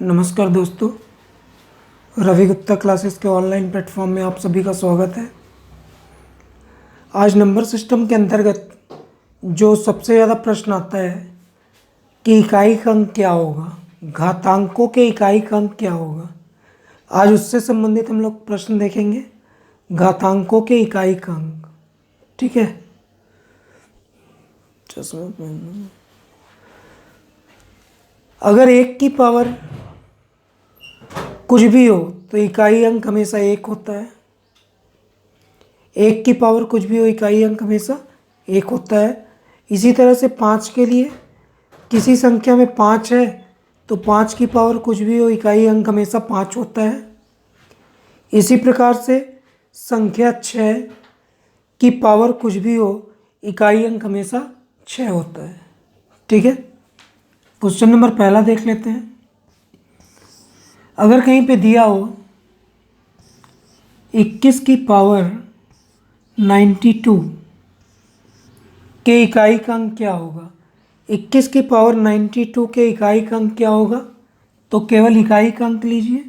नमस्कार दोस्तों, रवि गुप्ता क्लासेस के ऑनलाइन प्लेटफॉर्म में आप सभी का स्वागत है। आज नंबर सिस्टम के अंतर्गत जो सबसे ज़्यादा प्रश्न आता है कि इकाई का अंक क्या होगा, घातांकों के इकाई का अंक क्या होगा, आज उससे संबंधित हम लोग प्रश्न देखेंगे। घातांकों के इकाई का अंक, ठीक है। चश्मा पहनना। अगर एक की पावर कुछ भी हो तो इकाई अंक हमेशा एक होता है। एक की पावर कुछ भी हो, इकाई अंक हमेशा एक होता है। इसी तरह से 5 के लिए, किसी संख्या में 5 है तो 5 की पावर कुछ भी हो, इकाई अंक हमेशा 5 होता है। इसी प्रकार से संख्या 6 की पावर कुछ भी हो, इकाई अंक हमेशा 6 होता है, ठीक है। क्वेश्चन नंबर पहला देख लेते हैं। अगर कहीं पे दिया हो 21 की पावर 92 के इकाई का अंक क्या होगा। 21 की पावर 92 के इकाई का अंक क्या होगा, तो केवल इकाई का अंक लीजिए।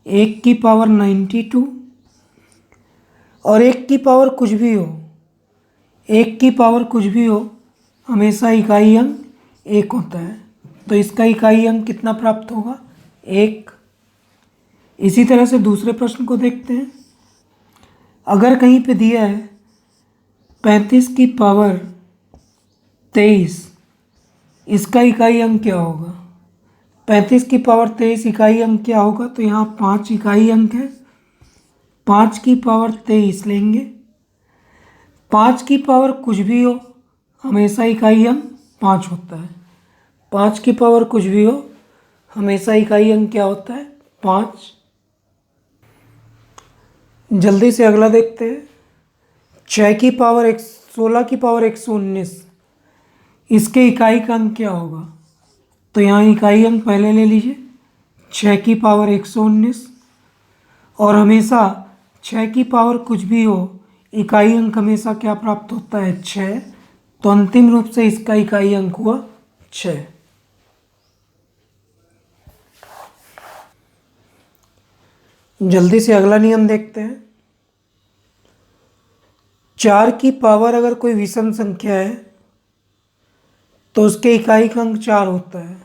1 की पावर 92 और 1 की पावर कुछ भी हो, 1 की पावर कुछ भी हो, हमेशा इकाई अंक 1 होता है। तो इसका इकाई अंक कितना प्राप्त होगा, 1। इसी तरह से दूसरे प्रश्न को देखते हैं। अगर कहीं पे दिया है 35 की पावर 23, इसका इकाई अंक क्या होगा। 35 की पावर 23 इकाई अंक क्या होगा, तो यहाँ 5 इकाई अंक है। 5 की पावर 23 लेंगे। 5 की पावर कुछ भी हो, हमेशा इकाई अंक 5 होता है। 5 की पावर कुछ भी हो, हमेशा इकाई अंक क्या होता है, 5। जल्दी से अगला देखते हैं। 16 की पावर 119, इसके इकाई का अंक क्या होगा, तो यहाँ इकाई अंक पहले ले लीजिए। 6 की पावर 119 और हमेशा 6 की पावर कुछ भी हो, इकाई अंक हमेशा क्या प्राप्त होता है, 6। तो अंतिम रूप से इसका इकाई अंक हुआ 6। जल्दी से अगला नियम देखते हैं। 4 की पावर अगर कोई विषम संख्या है तो उसके इकाई का अंक 4 होता है।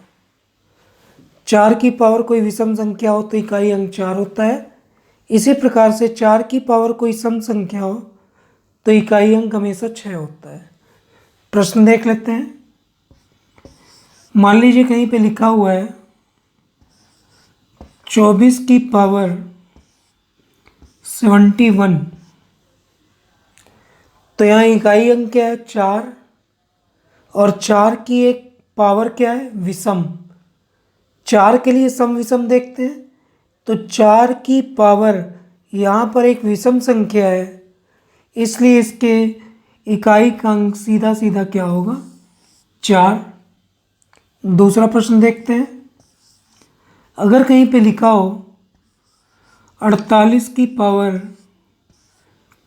4 की पावर कोई विषम संख्या हो तो इकाई अंक 4 होता है। इसी प्रकार से 4 की पावर कोई सम संख्या हो तो इकाई अंक हमेशा 6 होता है। प्रश्न देख लेते हैं। मान लीजिए कहीं पे लिखा हुआ है 24 की पावर 71, तो यहाँ इकाई अंक क्या है, 4, और 4 की एक पावर क्या है, विषम। 4 के लिए सम विषम देखते हैं। तो 4 की पावर यहाँ पर एक विषम संख्या है, इसलिए इसके इकाई का अंक सीधा सीधा क्या होगा, 4। दूसरा प्रश्न देखते हैं। अगर कहीं पे लिखा हो 48 की पावर,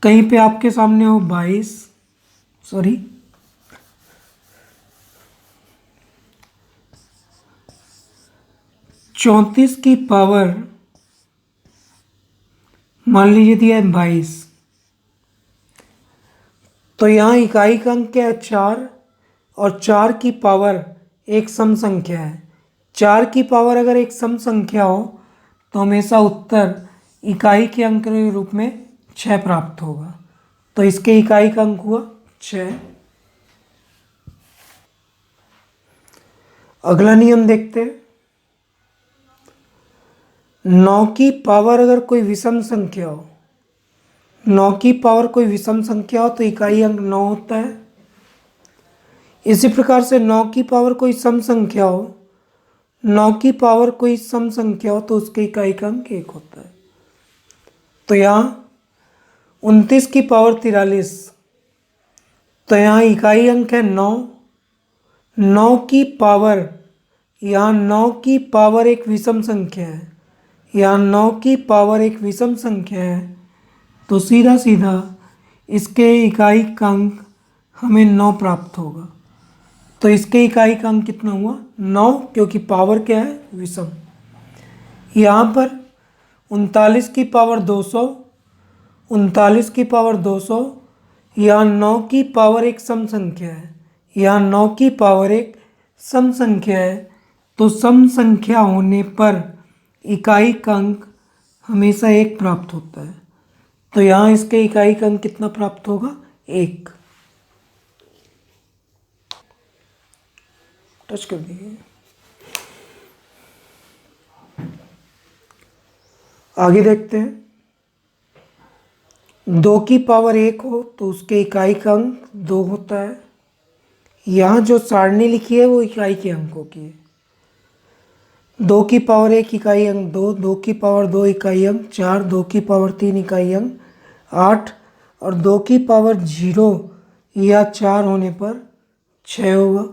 कहीं पे आपके सामने हो 34 की पावर मान लीजिए दिया है 22, तो यहाँ इकाई का अंक क्या है, 4, और 4 की पावर एक सम संख्या है। 4 की पावर अगर एक सम संख्या हो तो हमेशा उत्तर इकाई के अंक के रूप में 6 प्राप्त होगा। तो इसके इकाई का अंक हुआ 6। अगला नियम देखते हैं। 9 की पावर अगर कोई विषम संख्या हो, 9 की पावर कोई विषम संख्या हो तो इकाई अंक 9 होता है। इसी प्रकार से 9 की पावर कोई सम संख्या हो, 9 की पावर कोई सम संख्या हो तो उसके इकाई का अंक 1 होता है। तो यहाँ 29 की पावर 43, तो यहाँ इकाई अंक है 9। 9 की पावर, यहाँ 9 की पावर एक विषम संख्या है, यहाँ 9 की पावर एक विषम संख्या है, तो सीधा सीधा इसके इकाई का अंक हमें 9 प्राप्त होगा। तो इसके इकाई का अंक कितना हुआ, 9, क्योंकि पावर क्या है, विषम। यहाँ पर 39 की पावर 200, 39 की पावर 200, यहाँ 9 की पावर एक सम संख्या है, यहाँ 9 की पावर एक सम संख्या है। तो सम संख्या होने पर इकाई का अंक हमेशा एक प्राप्त होता है। तो यहाँ इसके इकाई का अंक कितना प्राप्त होगा? 1। टच कर दीजिए। आगे देखते हैं। 2 की पावर 1 हो तो उसके इकाई का अंक 2 होता है। यहाँ जो सारणी लिखी है वो इकाई के अंकों की है। 2 की पावर 1 इकाई अंक 2, 2 की पावर 2 इकाई अंक 4, 2 की पावर 3 इकाई अंक 8 और 2 की पावर 0 या 4 होने पर 6 होगा।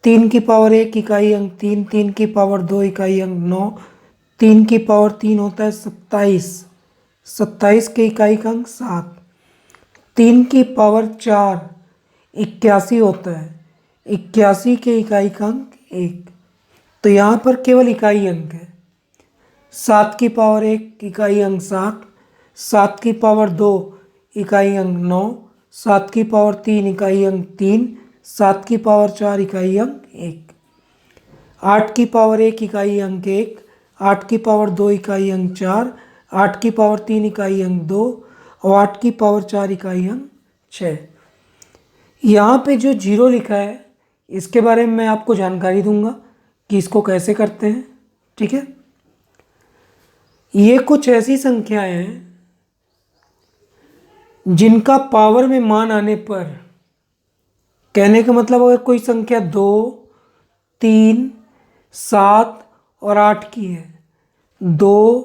3 की पावर 1 इकाई अंक 3, 3 की पावर 2 इकाई अंक 9, 3 की पावर 3 होता है 27, 27 के इकाई का अंक 7, 3 की पावर 4 81 होता है, 81 के इकाई का अंक 1। तो यहाँ पर केवल इकाई अंक है। 7 की पावर 1 इकाई अंक 7, 7 की पावर 2 इकाई अंक 9, 7 की पावर 3 इकाई अंक 3, 7 की पावर 4 इकाई अंक 1, 8 की पावर 1 इकाई अंक 1, 8 की पावर 2 इकाई अंक 4, 8 की पावर 3 इकाई अंक 2 और 8 की पावर 4 इकाई अंक 6। यहाँ पे जो 0 लिखा है इसके बारे में मैं आपको जानकारी दूंगा कि इसको कैसे करते हैं। ठीक है, ये कुछ ऐसी संख्याएं हैं जिनका पावर में मान आने पर, कहने का मतलब अगर कोई संख्या 2, 3, 7 और 8 की है, 2,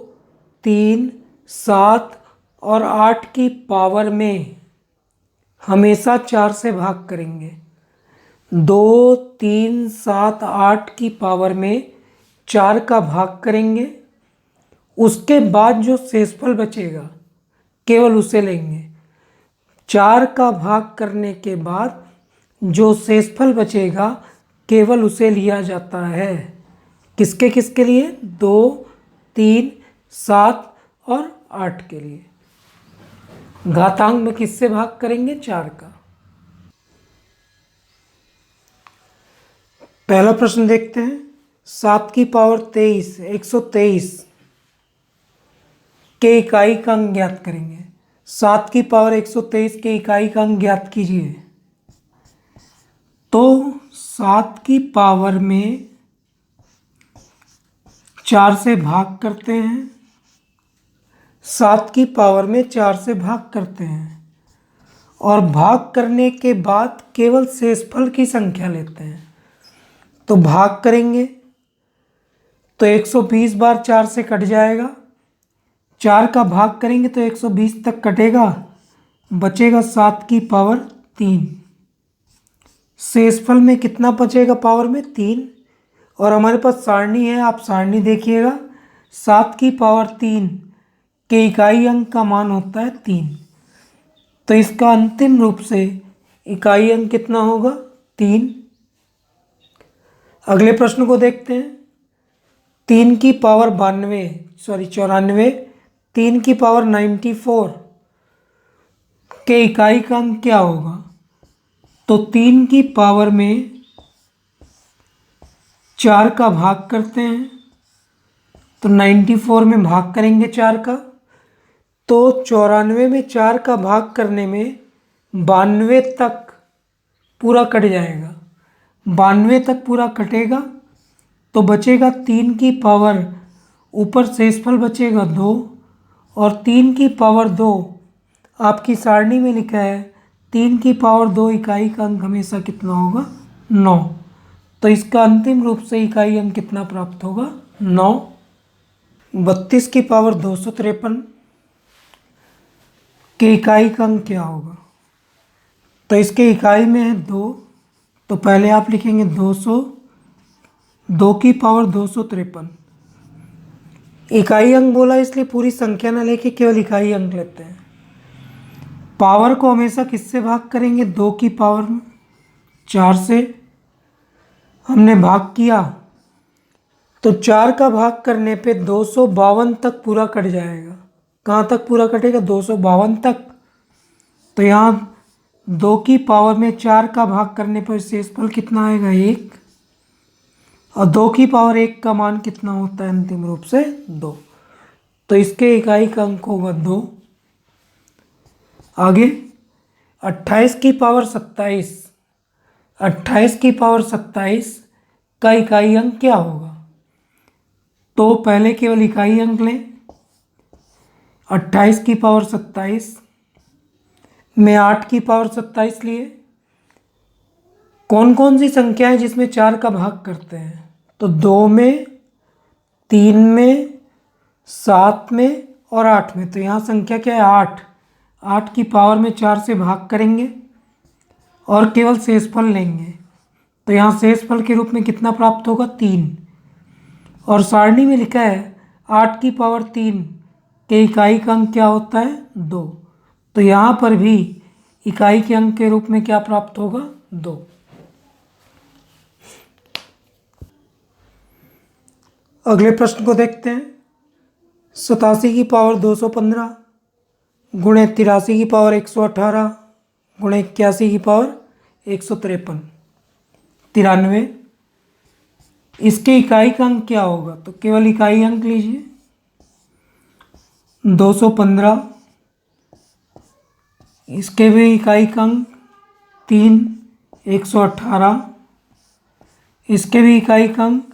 3, 7 और 8 की पावर में हमेशा 4 से भाग करेंगे। 2, 3, 7, 8 की पावर में 4 का भाग करेंगे। उसके बाद जो शेषफल बचेगा केवल उसे लेंगे। 4 का भाग करने के बाद जो शेषफल बचेगा केवल उसे लिया जाता है। किसके किसके लिए? 2, 3, 7 और 8 के लिए। घातांक में किससे भाग करेंगे? 4 का। पहला प्रश्न देखते हैं। 7 की पावर 23 123 के इकाई का अंक ज्ञात करेंगे। 7 की पावर 123 के इकाई का अंक ज्ञात कीजिए। तो 7 की पावर में 4 से भाग करते हैं। 7 की पावर में 4 से भाग करते हैं और भाग करने के बाद केवल शेषफल की संख्या लेते हैं। तो भाग करेंगे तो 120 बार 4 से कट जाएगा। 4 का भाग करेंगे तो 120 तक कटेगा, बचेगा 7 की पावर 3। शेषफल में कितना बचेगा? पावर में 3। और हमारे पास सारणी है, आप सारणी देखिएगा। 7 की पावर 3 के इकाई अंक का मान होता है 3। तो इसका अंतिम रूप से इकाई अंक कितना होगा? 3। अगले प्रश्न को देखते हैं। 3 की पावर 94, 3 की पावर 94 के इकाई का अंक क्या होगा? तो 3 की पावर में 4 का भाग करते हैं तो 94 में भाग करेंगे 4 का, तो 94 में 4 का भाग करने में 92 तक पूरा कट जाएगा। 92 तक पूरा कटेगा तो बचेगा 3 की पावर, ऊपर शेषफल बचेगा 2 और 3 की पावर 2 आपकी सारणी में लिखा है। 3 की पावर 2 इकाई का अंक हमेशा कितना होगा? 9। तो इसका अंतिम रूप से इकाई अंक कितना प्राप्त होगा? 9। 32 की पावर 253 के इकाई का अंक क्या होगा? तो इसके इकाई में है 2, तो पहले आप लिखेंगे 200, 2 की पावर 253। इकाई अंक बोला इसलिए पूरी संख्या ना लेके केवल इकाई अंक लेते हैं। पावर को हमेशा किससे भाग करेंगे? 2 की पावर 4 से। हमने भाग किया तो 4 का भाग करने पे 252 तक पूरा कट जाएगा। कहाँ तक पूरा कटेगा? 252 तक। तो यहाँ 2 की पावर में 4 का भाग करने पर शेषफल कितना आएगा? 1। और 2 की पावर 1 का मान कितना होता है अंतिम रूप से? 2। तो इसके इकाई का अंक होगा 2। आगे 28 की पावर 27, 28 की पावर 27 का इकाई अंक क्या होगा? तो पहले केवल इकाई अंक लें। 28 की पावर 27 में 8 की पावर 27 लिए। कौन कौन सी संख्या है जिसमें 4 का भाग करते हैं? तो 2 में, 3 में, 7 में और 8 में। तो यहाँ संख्या क्या है? 8। 8 की पावर में 4 से भाग करेंगे और केवल शेषफल लेंगे। तो यहाँ शेषफल के रूप में कितना प्राप्त होगा? 3। और सारणी में लिखा है 8 की पावर 3 के इकाई का अंक क्या होता है? 2। तो यहाँ पर भी इकाई के अंक के रूप में क्या प्राप्त होगा? 2। अगले प्रश्न को देखते हैं। 87 की पावर 215 गुणे 83 की पावर 118 गुणे 81 की पावर 153, 93। इसके इकाई का अंक क्या होगा? तो केवल इकाई अंक लीजिए। 215, इसके भी इकाई का अंक 3, 118, इसके भी इकाई का अंक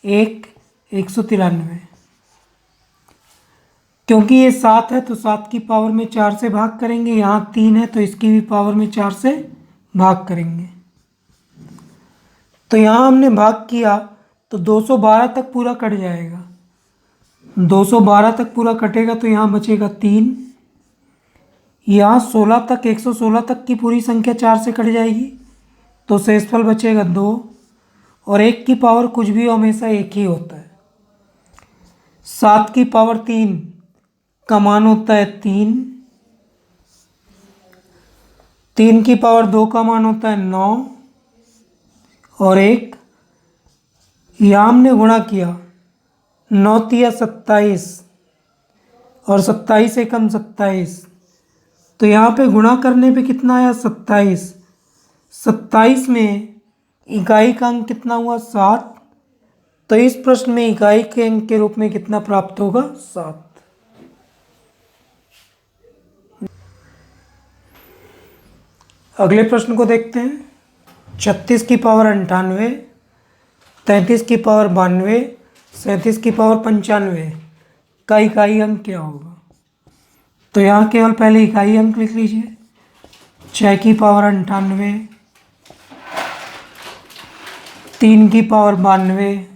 1, 193। क्योंकि ये 7 है तो 7 की पावर में 4 से भाग करेंगे। यहाँ 3 है तो इसकी भी पावर में 4 से भाग करेंगे। तो यहाँ हमने भाग किया तो 212 तक पूरा कट जाएगा। 212 तक पूरा कटेगा तो यहाँ बचेगा 3। यहाँ 16 तक, 116 तक की पूरी संख्या 4 से कट जाएगी तो शेषफल बचेगा 2। और 1 की पावर कुछ भी हमेशा 1 ही होता है। 7 की पावर 3 का मान होता है 3। 3 की पावर 2 का मान होता है 9 और 1। यहाँ हमने गुणा किया, 9 तिया 27 और 27 एकम 27। तो यहाँ पे गुणा करने पे कितना आया? 27। 27 में इकाई का अंक कितना हुआ? 7। तो इस प्रश्न में इकाई के अंक के रूप में कितना प्राप्त होगा? 7। अगले प्रश्न को देखते हैं। 36 की पावर 98, 33 की पावर 92, 37 की पावर 95 का इकाई अंक क्या होगा? तो यहाँ केवल पहले इकाई अंक लिख लीजिए। 6 की पावर 98, 3 की पावर 92,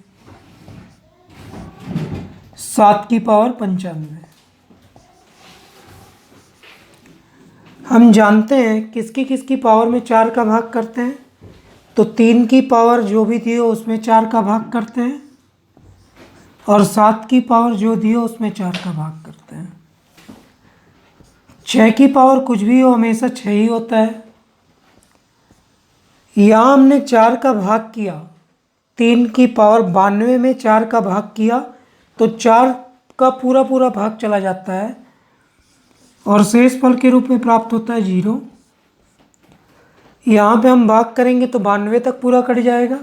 7 की पावर 95। हम जानते हैं किसकी किसकी पावर में 4 का भाग करते हैं। तो 3 की पावर जो भी दी हो उसमें 4 का भाग करते हैं और 7 की पावर जो दी हो उसमें 4 का भाग करते हैं। 6 की पावर कुछ भी हो हमेशा 6 ही होता है। यहाँ हमने 4 का भाग किया, 3 की पावर 92 में 4 का भाग किया तो 4 का पूरा पूरा भाग चला जाता है और शेषफल के रूप में प्राप्त होता है 0। यहाँ पे हम भाग करेंगे तो 92 तक पूरा कट जाएगा।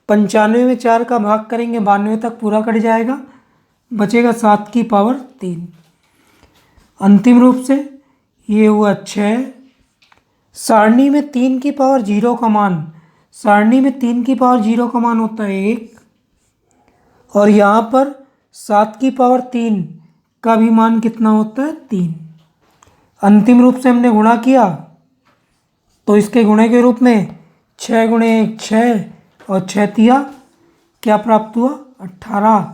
95 में 4 का भाग करेंगे, 92 तक पूरा कट जाएगा, बचेगा 7 की पावर 3। अंतिम रूप से ये हुआ 6। सारणी में 3 की पावर 0 का मान, सारणी में 3 की पावर 0 का मान होता है 1 और यहाँ पर 7 की पावर 3 का भी मान कितना होता है? 3। अंतिम रूप से हमने गुणा किया तो इसके गुणे के रूप में 6 गुणे 1 6 और 6 तिया क्या प्राप्त हुआ? 18।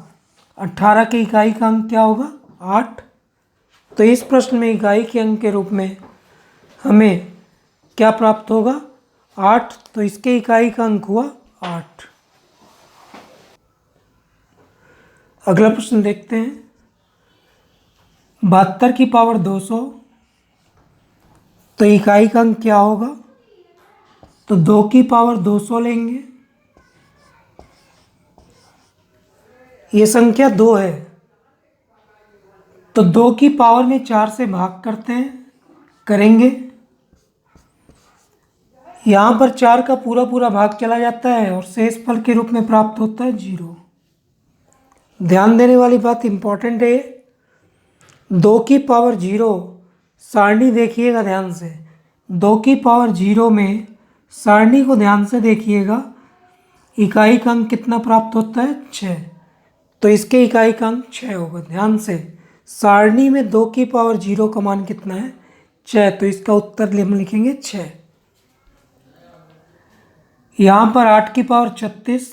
18 के इकाई का अंक क्या होगा? 8। तो इस प्रश्न में इकाई के अंक के रूप में हमें क्या प्राप्त होगा? 8। तो इसके इकाई का अंक हुआ 8। अगला प्रश्न देखते हैं। 72 की पावर 200, तो इकाई का अंक क्या होगा? तो 2 की पावर 200 लेंगे ये संख्या 2 है, तो 2 की पावर में 4 से भाग करते हैं, करेंगे। यहाँ पर 4 का पूरा पूरा भाग चला जाता है और शेष फल के रूप में प्राप्त होता है 0। ध्यान देने वाली बात इंपॉर्टेंट है, 2 की पावर 0, सारणी देखिएगा ध्यान से, 2 की पावर 0 में सारणी को ध्यान से देखिएगा, इकाई का अंक कितना प्राप्त होता है 6, तो इसके इकाई का अंक 6 होगा। ध्यान से, सारणी में 2 की पावर 0 का मान कितना है 6, तो इसका उत्तर हम लिखेंगे 6। यहाँ पर 8 की पावर 36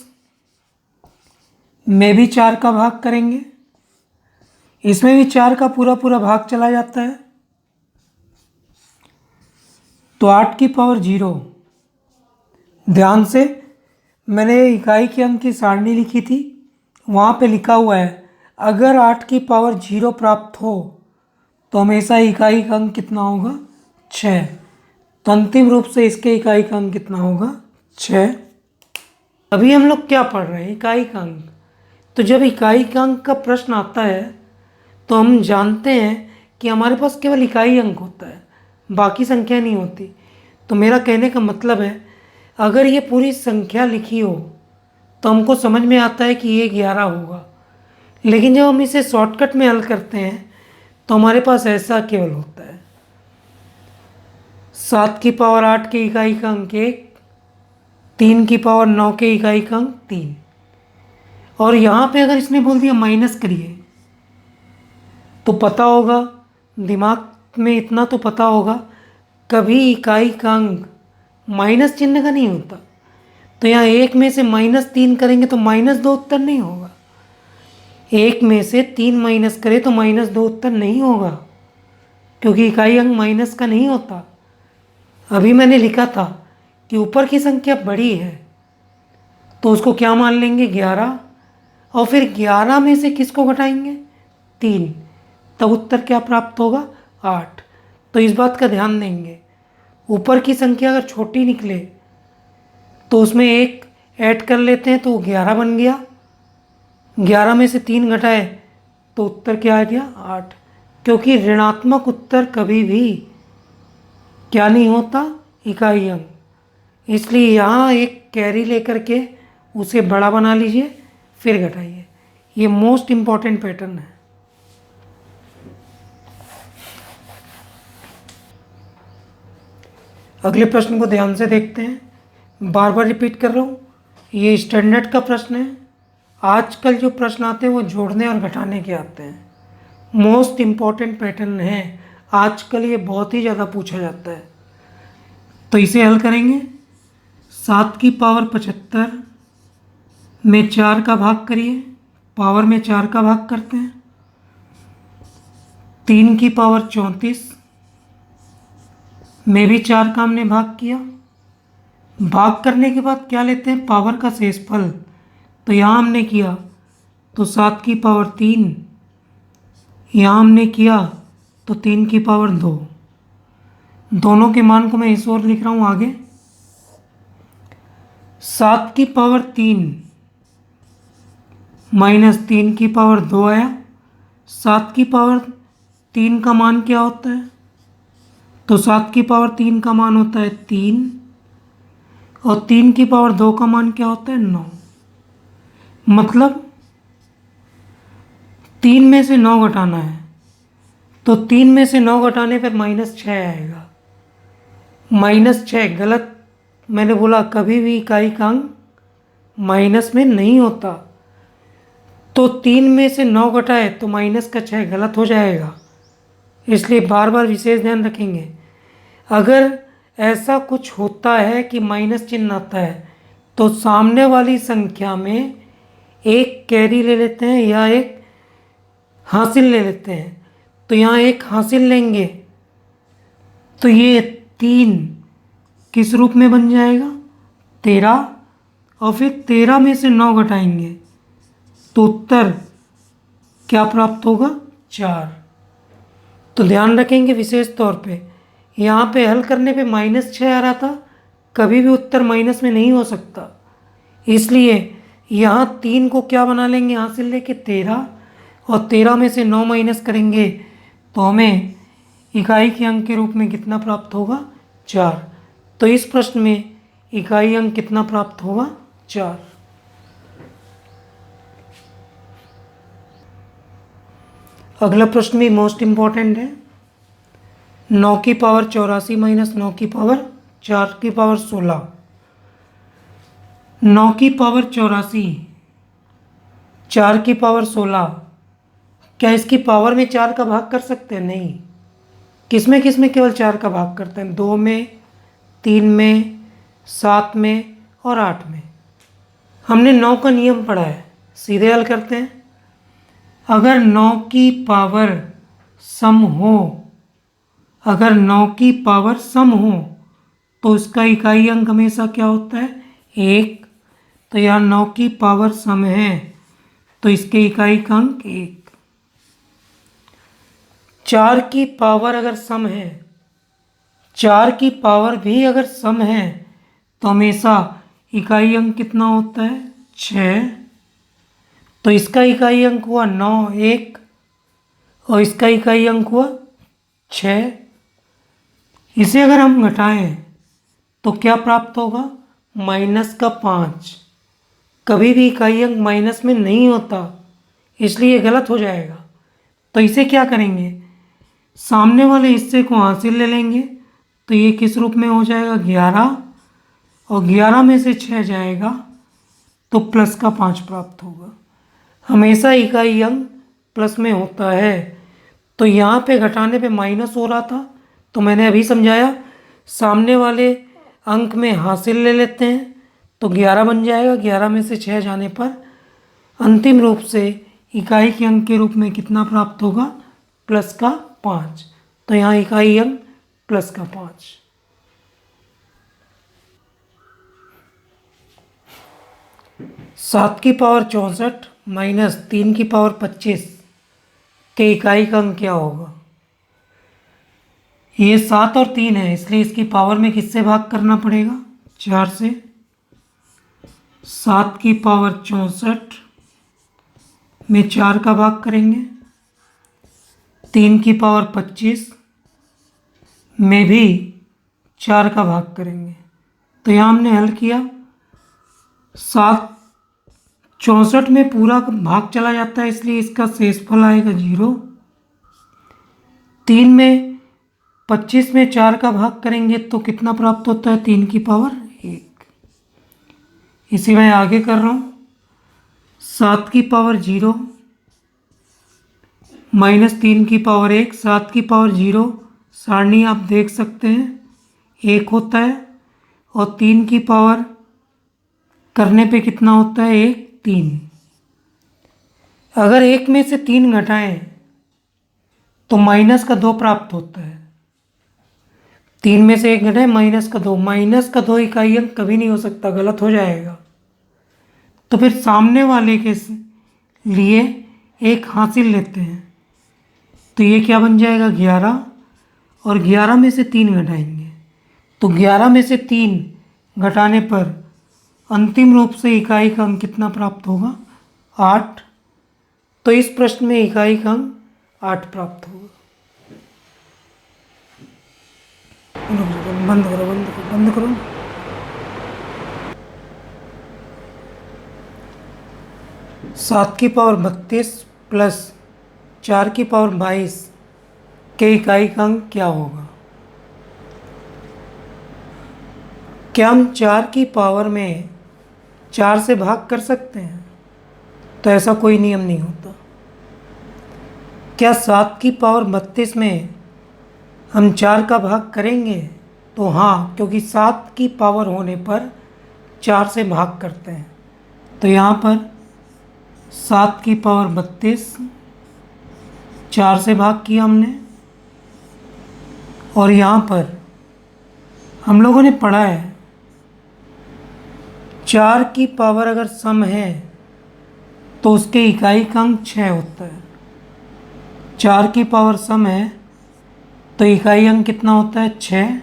में भी 4 का भाग करेंगे, इसमें भी 4 का पूरा पूरा भाग चला जाता है, तो 8 की पावर 0। ध्यान से, मैंने इकाई के अंक की सारणी लिखी थी, वहाँ पे लिखा हुआ है अगर 8 की पावर 0 प्राप्त हो तो हमेशा इकाई का अंक कितना होगा 6, तो अंतिम रूप से इसके इकाई का अंक कितना होगा 6। अभी हम लोग क्या पढ़ रहे हैं, इकाई का अंक। तो जब इकाई का अंक का प्रश्न आता है तो हम जानते हैं कि हमारे पास केवल इकाई अंक होता है, बाकी संख्या नहीं होती। तो मेरा कहने का मतलब है, अगर ये पूरी संख्या लिखी हो तो हमको समझ में आता है कि ये 11 होगा, लेकिन जब हम इसे शॉर्टकट में हल करते हैं तो हमारे पास ऐसा केवल होता है 7 की पावर 8 के इकाई का अंक 1, 3 की पावर 9 के इकाई का अंक 3। और यहाँ पे अगर इसने बोल दिया माइनस करिए, तो पता होगा, दिमाग में इतना तो पता होगा, कभी इकाई का अंक माइनस चिन्ह का नहीं होता। तो यहाँ 1 में से -3 करेंगे तो -2 उत्तर नहीं होगा, 1 में से 3 माइनस करें तो -2 उत्तर नहीं होगा, क्योंकि इकाई अंक माइनस का नहीं होता। अभी मैंने लिखा था कि ऊपर की संख्या बड़ी है तो उसको क्या मान लेंगे 11, और फिर 11 में से किसको घटाएंगे 3, तब उत्तर क्या प्राप्त होगा 8। तो इस बात का ध्यान देंगे, ऊपर की संख्या अगर छोटी निकले तो उसमें 1 ऐड कर लेते हैं तो 11 बन गया, 11 में से 3 घटाए तो उत्तर क्या आ गया 8, क्योंकि ऋणात्मक उत्तर कभी भी क्या नहीं होता इकाई अंक। इसलिए यहाँ एक कैरी लेकर के उसे बड़ा बना लीजिए, फिर घटाइए। ये मोस्ट इम्पॉर्टेंट पैटर्न है। अगले प्रश्न को ध्यान से देखते हैं, बार बार रिपीट कर रहा हूँ, ये स्टैंडर्ड का प्रश्न है। आजकल जो प्रश्न आते हैं वो जोड़ने और घटाने के आते हैं, मोस्ट इम्पॉर्टेंट पैटर्न है, आजकल ये बहुत ही ज़्यादा पूछा जाता है। तो इसे हल करेंगे, 7 की पावर 75 में 4 का भाग करिए, पावर में 4 का भाग करते हैं। 3 की पावर 34 में भी 4 का हमने भाग किया। भाग करने के बाद क्या लेते हैं, पावर का शेषफल। तो यहाँ हमने किया तो 7 की पावर 3, यहाँ हमने किया तो 3 की पावर 2। दोनों के मान को मैं इस ओर लिख रहा हूँ आगे। 7 की पावर 3 माइनस 3 की पावर 2 आया। 7 की पावर 3 का मान क्या होता है, तो 7 की पावर 3 का मान होता है 3, और 3 की पावर 2 का मान क्या होता है 9। मतलब 3 में से 9 घटाना है, तो 3 में से 9 घटाने पर -6 आएगा। -6 गलत, मैंने बोला कभी भी इकाई का अंक माइनस में नहीं होता। तो 3 में से 9 घटाए तो -6 गलत हो जाएगा, इसलिए बार बार विशेष ध्यान रखेंगे। अगर ऐसा कुछ होता है कि माइनस चिन्ह आता है तो सामने वाली संख्या में एक कैरी ले लेते हैं या एक हासिल ले लेते हैं। तो यहाँ एक हासिल लेंगे तो ये 3 किस रूप में बन जाएगा 13, और फिर 13 में से 9 घटाएंगे तो उत्तर क्या प्राप्त होगा 4। तो ध्यान रखेंगे विशेष तौर पे, यहाँ पे हल करने पे -6 आ रहा था, कभी भी उत्तर माइनस में नहीं हो सकता। इसलिए यहाँ 3 को क्या बना लेंगे हासिल लेके 13, और 13 में से 9 माइनस करेंगे तो हमें इकाई के अंक के रूप में कितना प्राप्त होगा? 4। तो इस प्रश्न में इकाई अंक कितना प्राप्त होगा? 4। अगला प्रश्न भी मोस्ट इम्पॉर्टेंट है। 9 की पावर 84 माइनस 9 की पावर 4 की पावर 16। 9 की पावर 84, 4 की पावर 16, क्या इसकी पावर में 4 का भाग कर सकते हैं? नहीं। किसमें केवल 4 का भाग करते हैं? 2 में, 3 में, 7 में और 8 में। हमने 9 का नियम पढ़ा है, सीधे हल करते हैं। अगर 9 की पावर सम हो, अगर 9 की पावर सम हो तो इसका इकाई अंक हमेशा क्या होता है? 1। तो यहाँ 9 की पावर सम है तो इसके इकाई का अंक 1। 4 की पावर अगर सम है, 4 की पावर भी अगर सम है तो हमेशा इकाई अंक कितना होता है? 6। तो इसका इकाई अंक हुआ 9, 1, और इसका इकाई अंक हुआ 6। इसे अगर हम घटाएं तो क्या प्राप्त होगा? -5। कभी भी इकाई अंक माइनस में नहीं होता, इसलिए गलत हो जाएगा। तो इसे क्या करेंगे? सामने वाले हिस्से को हासिल ले लेंगे तो ये किस रूप में हो जाएगा? 11, और 11 में से 6 जाएगा तो प्लस का 5 प्राप्त होगा। हमेशा इकाई अंक प्लस में होता है। तो यहाँ पे घटाने पे माइनस हो रहा था तो मैंने अभी समझाया, सामने वाले अंक में हासिल ले लेते हैं तो 11 बन जाएगा। 11 में से 6 जाने पर अंतिम रूप से इकाई के अंक के रूप में कितना प्राप्त होगा? प्लस का 5। तो यहाँ इकाई अंक प्लस का 5। सात की पावर 64 माइनस 3 की पावर 25 के इकाई का अंक क्या होगा? ये 7 और 3 है, इसलिए इसकी पावर में किससे भाग करना पड़ेगा? 4 से। 7 की पावर 64 में 4 का भाग करेंगे, 3 की पावर 25 में भी 4 का भाग करेंगे। तो यहाँ हमने हल किया, 64 में पूरा भाग चला जाता है इसलिए इसका शेषफल आएगा 0। 3 में 25 में 4 का भाग करेंगे तो कितना प्राप्त होता है? 3 की पावर 1। इसी मैं आगे कर रहा हूँ। 7 की पावर 0 माइनस 3 की पावर 1, 7 की पावर 0 सारणी आप देख सकते हैं 1 होता है, और 3 की पावर करने पे कितना होता है? 1, 3। अगर 1 में से 3 घटाएं तो माइनस का 2 प्राप्त होता है। 3 में से 1 घटाएं माइनस का 2, माइनस का 2 इकाई अंक कभी नहीं हो सकता, गलत हो जाएगा। तो फिर सामने वाले के लिए 1 हासिल लेते हैं तो ये क्या बन जाएगा? 11, और 11 में से 3 घटाएंगे तो 11 में से 3 घटाने पर अंतिम रूप से इकाई का अंक कितना प्राप्त होगा? 8। तो इस प्रश्न में इकाई का अंक 8 प्राप्त होगा। बंद करो, बंद करो, बंद करो। सात की पावर 32 प्लस 4 की पावर 22 के इकाई का अंक क्या होगा? क्या हम 4 की पावर में 4 से भाग कर सकते हैं? तो ऐसा कोई नियम नहीं होता। क्या 7 की पावर 32 में हम 4 का भाग करेंगे? तो हाँ, क्योंकि 7 की पावर होने पर 4 से भाग करते हैं। तो यहाँ पर 7 की पावर 32 4 से भाग किया हमने, और यहाँ पर हम लोगों ने पढ़ा है 4 की पावर अगर सम है तो उसके इकाई का अंक 6 होता है। 4 की पावर सम है तो इकाई अंक कितना होता है? 6।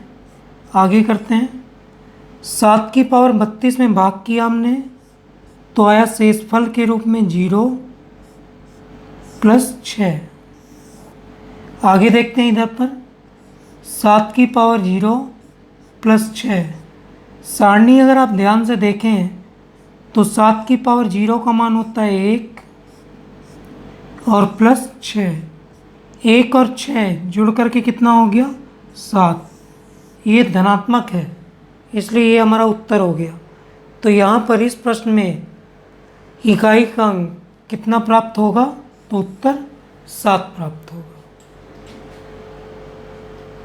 आगे करते हैं। 7 की पावर 32 में भाग किया हमने तो आया शेषफल के रूप में 0 प्लस 6। आगे देखते हैं इधर पर 7 की पावर 0 प्लस 6। सारणी अगर आप ध्यान से देखें तो 7 की पावर 0 का मान होता है 1 और प्लस 6। 1 और 6 जुड़ करके कितना हो गया 7। ये धनात्मक है, इसलिए ये हमारा उत्तर हो गया। तो यहाँ पर इस प्रश्न में इकाई का अंक कितना प्राप्त होगा, तो उत्तर 7 प्राप्त होगा।